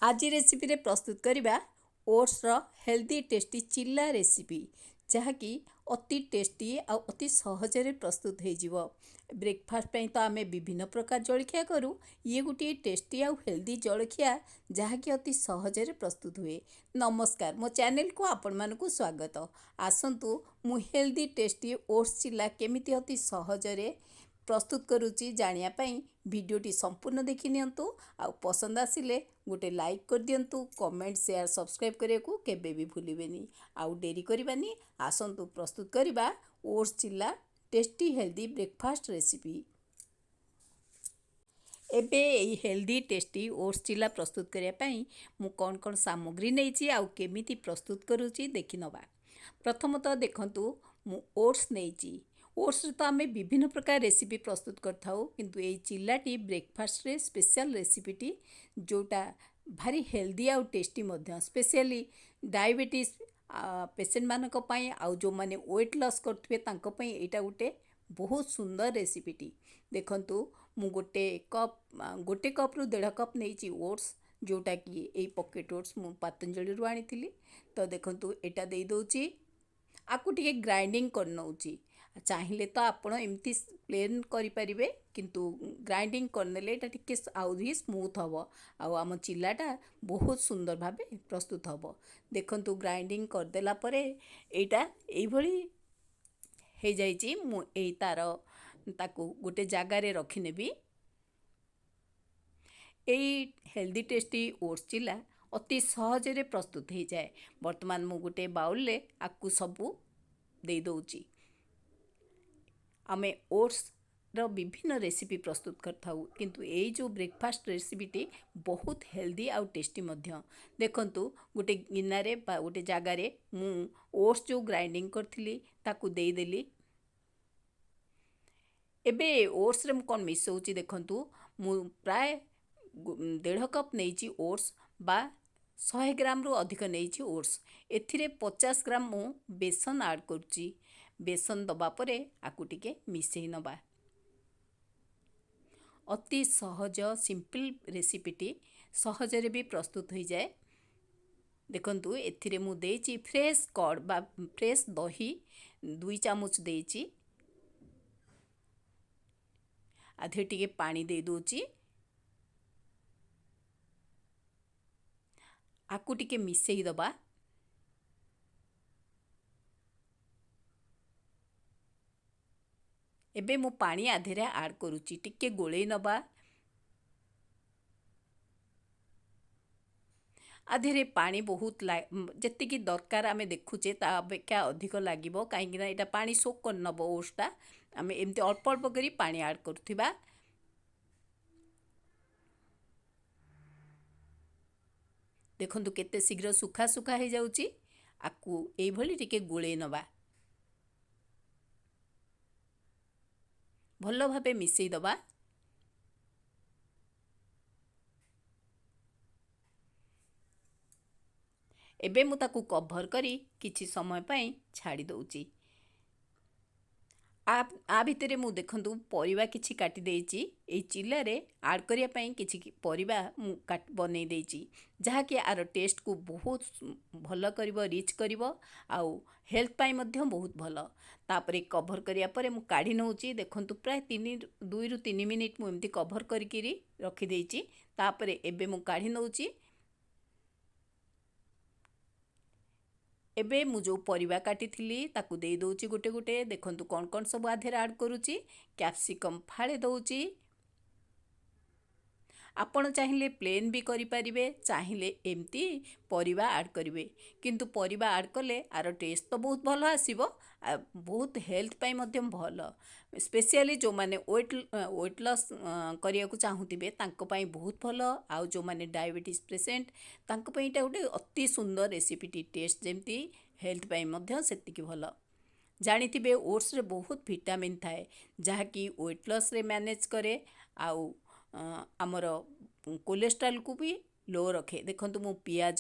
आज रेसिपी रे प्रस्तुत करवा ओट्स रो हेल्दी टेस्टी चिल्ला रेसिपी जहाँकि अति टेस्टी आउ अति सहजरे प्रस्तुत हो ब्रेकफास्ट तो आम विभिन्न प्रकार जलखिया करूँ ये गोटे टेस्टी आउ हेल्दी जलखिया जहाँकि अति सहजरे प्रस्तुत हुए। नमस्कार, मो चैनल को आपण मानकु स्वागत। आसंतु मु हेल्दी टेस्टी ओट्स चिल्ला केमिति अति सहजरे प्रस्तुत करुच्ची जानिया पई वीडियोटी संपूर्ण देखि नियंतु। आ पसंद आसिले गोटे लाइक कर दियंतु, कमेंट शेयर सब्सक्राइब करिया को केबे भी भूलिबेनी। आउ डेरी करिबानी, आसंतु प्रस्तुत करिबा ओट्स चिल्ला टेस्टी हेल्दी ब्रेकफास्ट रेसिपी। एबे एई हेल्दी टेस्टी ओट्स चिल्ला प्रस्तुत करिया पई मु कोन कोन सामग्री नेइची आउ केमिति प्रस्तुत करूची देखि नबा। प्रथमतः देखंतु मु ओट्स नेइची। ओट्स तो आम विभिन्न प्रकार रेसिपी प्रस्तुत करथाउ, किंतु ये चिल्लाटी ब्रेकफास्ट रे स्पेशल रेसिपीटी जोटा भारी हेल्दी आउ टेस्टी मध्य स्पेशली डायबिटीज पेसेंट मानक पई आउ जो माने वेट लॉस करथुवे तांको पई एटा गोटे बहुत सुंदर रेसिपीटी। देखंतु मु गोटे कप रु 1.5 कप नेइची ओट्स, जोटा कि ए पॉकेट ओट्स मु पतंजलि रु आनिथिली। तो देखंतु एटा देई दोची, आकु टिके ग्राइंडिंग कर नउची। चाहिए तो आपण एमती प्लेन करें, किंतु ग्राइंडिंग करने ये टिके आउरी स्मूथ हम आउ आम चिल्लाटा बहुत सुंदर भाव प्रस्तुत हम। देखंतु ग्राइंडिंग करदेला परे एटा एइभली हो जाइए। मु एई तार ताकू गोटे जगार रखिनेबी। एई हेल्दी टेस्टी ओट्स चिल्ला अति सहजरे प्रस्तुत हो जाए। वर्तमान मु गोटे बाउल ले आकू सबू दे दउची। आमे ओट्स रो विभिन्न रेसिपी प्रस्तुत करथाउ, किंतु एई जो ब्रेकफास्ट रेसिपीटी बहुत हेल्दी आउ टेस्टी मध्य। देखंतु गोटे गिनारे बा गोटे जगारे मु ओट्स जो ग्राइंडिंग करथिली ताकू देई देली। एबे ओट्स रे मु कोन मिसौची देखंतु, मु प्राय 1.5 कप नेइची ओट्स बा 100 ग्राम रु अधिक नेइची ओट्स। एथिरे 50 ग्राम मु बेसन ऐड करूची। बेसन दबा परे आकु टिके मिसेई नबा। अति सहज सिंपल रेसिपीटी सहजरे भी प्रस्तुत हो जाए। देखंतु एथिरे मु देइची फ्रेश कर्ड बा फ्रेश दही 2 चामच देइची। आधे टिके पानी दे दोची, आकु टिके मिसेई दबा। एबे मु पानी आधेरे ऐड करूची, टिके गोळेई नबा। आधेरे पानी बहुत जेतिकी दरकार आमे देखुचे ता अपेक्षा अधिक लागिबो, काहेकि ना एटा पानी सोक कर नबो ओट्सटा। आमे एमती अल्प अल्प करी पानी ऐड करथिबा। देखंतु केते शीघ्र सुखा सुखा हो जाउची। आकु एई भली टिके गोळेई नबा। भल भाबे मिसेई दबा। एबे मु ताकू कभर करी किछि समय पई छाड़ी दउची। आ भितरे मु देखंतु परिबा किछि काटी देइची। एई चिल्ला रे ऐड करिया पई किछि परिबा मु बनै देइची, जहा कि आर टेस्ट को बहुत भल करिवो, रिच करिवो आउ हेल्थ पई मध्य बहुत भल। तापरे कभर करिया परे मु काढी नउची। देखंतु प्राय 2 रु 3 मिनिट मु एमती कभर करिकिरी रखि देइची। तापरे एबे मु काढी नउची। एबे मु जो परिबा काटी थिली ताकू दे दोची गोटे गोटे। देखंतु कोन कोन सब आधेर ऐड करूची। कैप्सिकम फाळे दउची। आपण चाहिए प्लेन भी करि परिबे, चाहिए एमती परिबा ऐड करिवे, किंतु परिबा ऐड कले आर टेस्ट तो बहुत भल आसीबो। बहुत हेल्थ पई मध्यम भल, स्पेशली जो माने वेट लॉस करिया को चाहूतिबे तांको पई बहुत भल। आउ जो माने डायबिटीज पेशेंट तांको पई एटा गोटे अति सुंदर रेसिपीटी, टेस्ट जेमती हेल्थ पई मध्य सेतिकी भल। जानिथिबे ओट्स रे बहुत विटामिन थाए, जहाँकि वेट लॉस रे मैनेज करे आउ आमर कोलेस्ट्रॉल को भी लो रखे। देखंतु मु पियाज,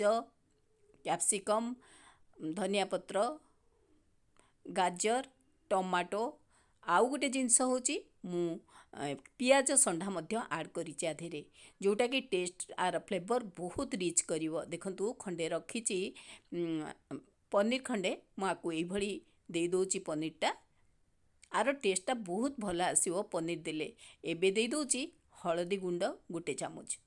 कैप्सिकम, धनिया पत्र, गाजर, टमाटो, आउ गोटे जिनस होची मु पियाज संडा मध्य ऐड करिछि आधेरे जोटा कि टेस्ट आर फ्लेवर बहुत रिच करिवो। देखंतु खंडे रखिछि पनीर खंडे मुझे ये दे दोची पनीरटा आर टेस्टा बहुत भल आसो पनीर देले। एबे दे दोची हळदी गुंड गोटे चामच,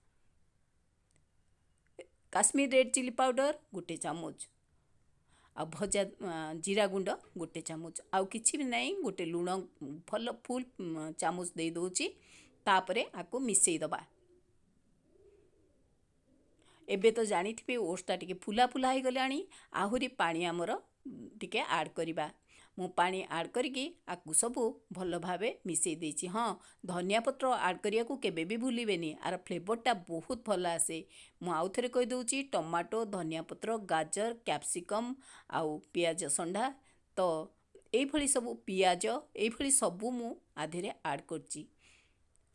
काश्मीर रेड चिली पाउडर गोटे चामच, आ भजा जीरा गुंड गोटे चामच, आउ किछि भी नहीं गोटे लुण भल फुल चामच दे दोची। तापरे आको मिसई दबा। एबे तो जानिथिबे ओट्सटा टिके फुला फुला हो गलानी। आहुरी पानी आमर टिके ऐड करिबा। मु पानी ऐड करिकी आकु सबू भल भावे मिसई देछि। हाँ, धनिया पत्र ऐड करिया को केबे भी भूलिबेनी, आर फ्लेवरटा बहुत भल आसे। मु आउ थरे कहि दोछि टमाटो, धनिया पत्र, गाजर, कैप्सिकम आउ पियाज संडा। तो एई भली सबू पियाज एई भली सबू मु आधेरे ऐड करछि।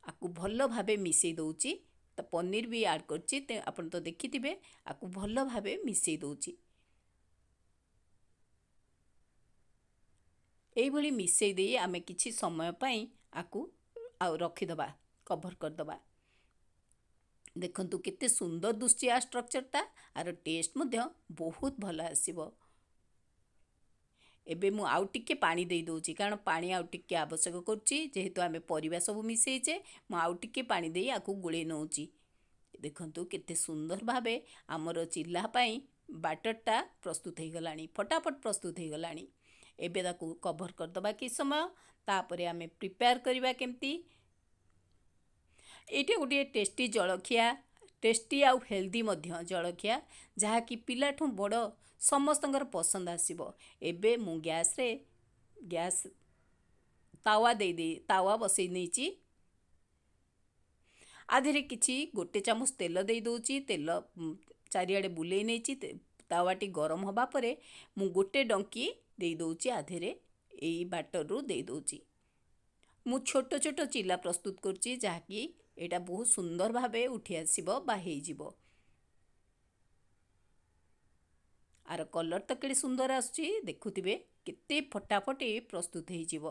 आकु भल भावे मिसई दोछि। तो पनीर भी ऐड करछि, ते आपण तो देखिथिबे। आकु भल भावे मिसई दोछि। एई भली मिसई देई आमे किछि समय पई आकु आउ रखिदबा, कभर करदबा। देखंतु केते सुंदर दुस्ची आ स्ट्रक्चरटा आर टेस्ट मध्य बहुत भल आसीबो। एबे मु आउ टिके पानी दे दोछि, कारण पानी आउ टिके आवश्यक करछि जेहेतु आमे परिबा सब मिसैचे। मु आउ टिके पानी देई आकु गुळे नउछि। देखंतु केते सुंदर भावे आमर चिल्ला पई बैटरटा प्रस्तुत हो गलानी, फटाफट प्रस्तुत हो गलानी। एबे ताकू कभर करदबा कि समय। तापरे आमे प्रिपेयर करिबा केमती। एटा गोटे टेस्टी जलखिया, टेस्टी आउ हेल्दी मध्य जलखिया, जहा कि पिलाठू बड़ समस्तंकर पसंद आसीबो। एबे मु गैस तावा बसई नेछि। आधेरे किछि गोटे चामच तेल दे दोछि। तेल चारिआडे बुलेई नेछि। तावाटी गरम हबा परे मु गोटे डंकी दे दोछि आधेरे एई बैटर रु दे दोछि। मु छोटो छोटो चिल्ला प्रस्तुत करछि, जहा कि एटा बहुत सुंदर भावे उठी आसीबो बा हेजिबो। आर कलर तो केडे सुंदर आछी, देखुथिबे केते फटाफट प्रस्तुत हेजिबो।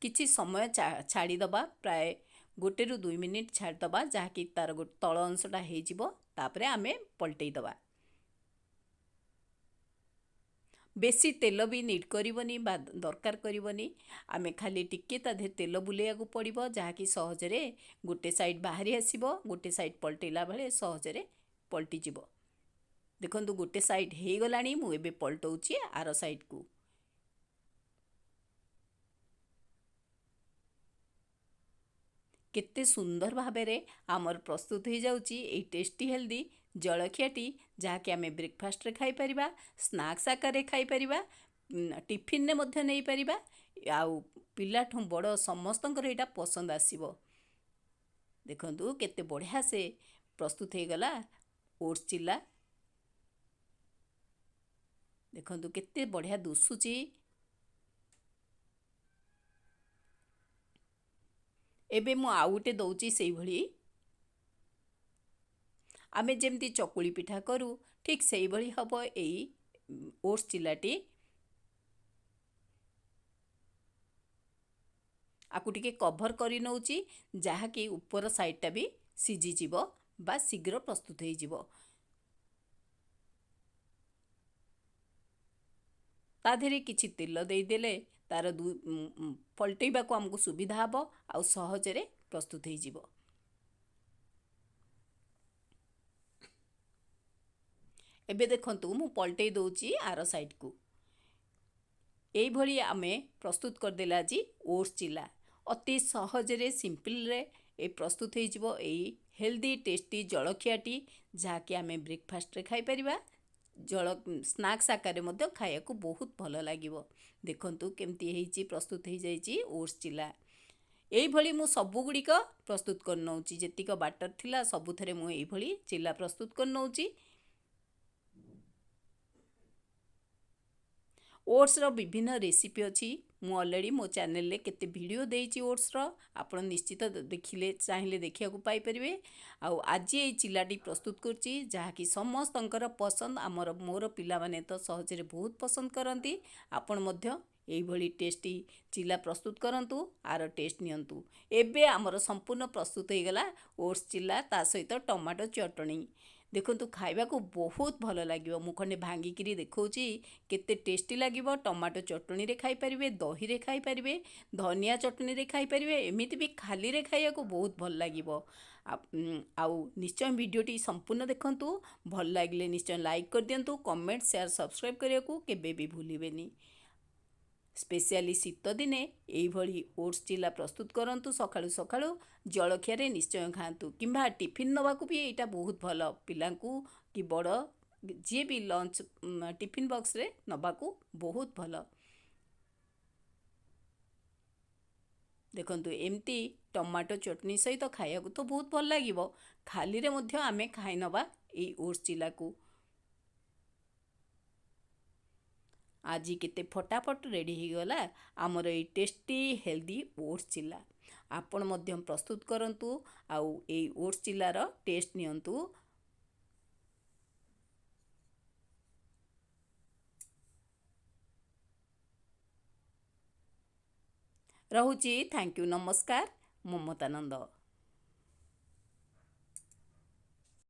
किछि समय छाड़ी दबा, प्राय 1 ରୁ 2 मिनिट छाड़ी दबा, जहा कि तार गोटे तळ अंशटा हेजिबो। तापरे आमे पलटेई दबा। बेसी तेल भी नीड करिवनी बा दरकार करिवनी। आमे खाली टिके ता धे तेल बुलेया को पड़िबो, जहा कि सहजरे गोटे साइड बाहरी आसीबो, गोटे साइड पलटेला बेले सहजरे पलटी जिवो। देखंतु गोटे साइड हे गलानी, मु एबे पलटौछि आर साइड को। केते सुंदर भावे आमर प्रस्तुत हो जाउची एई टेस्टी हेल्दी जलखियाटी, जहा कि आमे ब्रेकफास्ट रे खाई परिबा, स्नैक्स आकार रे खाई परिबा, टिफिन ने मध्य नै परिबा। आउ पिलाठू बड़ समस्तंकर एटा पसंद आसीबो। देखंतु केते बढ़िया से प्रस्तुत हो गला ओट्स चिल्ला। देखंतु केते बढ़िया दुसुची। एबे मु आउ गोटे दउची सेई भली। आमे जेमती चकुली पिठा करू, ठीक सेई भली हबो एई ओट्स चिल्लाटी। आकु टिके कभर करी नउची, जहा कि ऊपर साइडटा भी सिझी जिवो बा शीघ्र प्रस्तुत हो जिवो। ता धेरे किछि तेल देई देले तार पलटेबा को हमको सुविधा हबो, आउ सहजरे प्रस्तुत हो जिवो। एबे देखंतु मु पलटेई दोची आर साइड को। एई भली आमे प्रस्तुत कर देला जी ओट्स चिल्ला। अति सहजरे सिंपल रे ए प्रस्तुत हो जिवो एई हेल्दी टेस्टी जलखियाटी, जहा कि आमे ब्रेकफास्ट रे खाई परिबा, स्नैक्स आकार मध्य खाया को बहुत भल लागिवो। देखंतु केमती हेइची प्रस्तुत हो जाइची ओट्स चिल्ला। एई भली मु सबु गुड़िक प्रस्तुत कर नउची, जेतिक बैटर थिला सबु थरे मु एई भली चिल्ला प्रस्तुत कर नउची। ओट्स रो विभिन्न रेसिपी अछि। मु ऑलरेडी मो चैनल ले केते वीडियो देइची ओट्स रो, आपण निश्चित देखिले चाहिले देखिया को पाई परिबे। आउ आज ए चिल्लाटी प्रस्तुत करची, जहा कि समस्तंकर पसंद। आमर मोर पिला माने तो सहजरे बहुत पसंद करंती। आपण मध्य এইଭଳି टेस्टी चिला प्रस्तुत करंतु आर टेस्ट नियंतु। एबे आमर संपूर्ण प्रस्तुत हो गला ओट्स चिला ता सहित टमाटो चटनी। देखंतु खाइबा को बहुत भल लागिवो। मु खंडे भांगिकिरी देखौची केते टेस्टी लागिवो। टमाटो चटनी रे खाई परिबे, दही रे खाई परिबे, धनिया चटनी रे खाई परिबे, एमिति भी खाली रे खाइया को बहुत भल लागिवो। आउ निश्चय वीडियोटी संपूर्ण देखंतु। भल लागिले निश्चय लाइक कर दियंतु, कमेंट शेयर सब्सक्राइब करिया को केबे भी भूलिबेनी। स्पेशली शीत दिने यही ओट्स चिला प्रस्तुत करंतु। सकाळु सकाळु जलखिया रे निश्चय खातु किंबा टिफिन नवाकू भी एटा बहुत भल पिलांकू कि बड़ जे भी लंच टिफिन बॉक्स रे नवाकू बहुत भल। देखंतु एमती टमाटो चटनी सहित खाया तो बहुत भल लागिवो। खाली रे मध्य आमे खाई नवा ए ओट्स चिला को। आज केते फटाफट रेडी हो गला आमर ए टेस्टी हेल्दी ओट्स चिला। आपण मध्यम प्रस्तुत करंतु आउ ए ओट्स चिल्लार टेस्ट नियंतु। रहुची थैंक यू नमस्कार ममतानंद।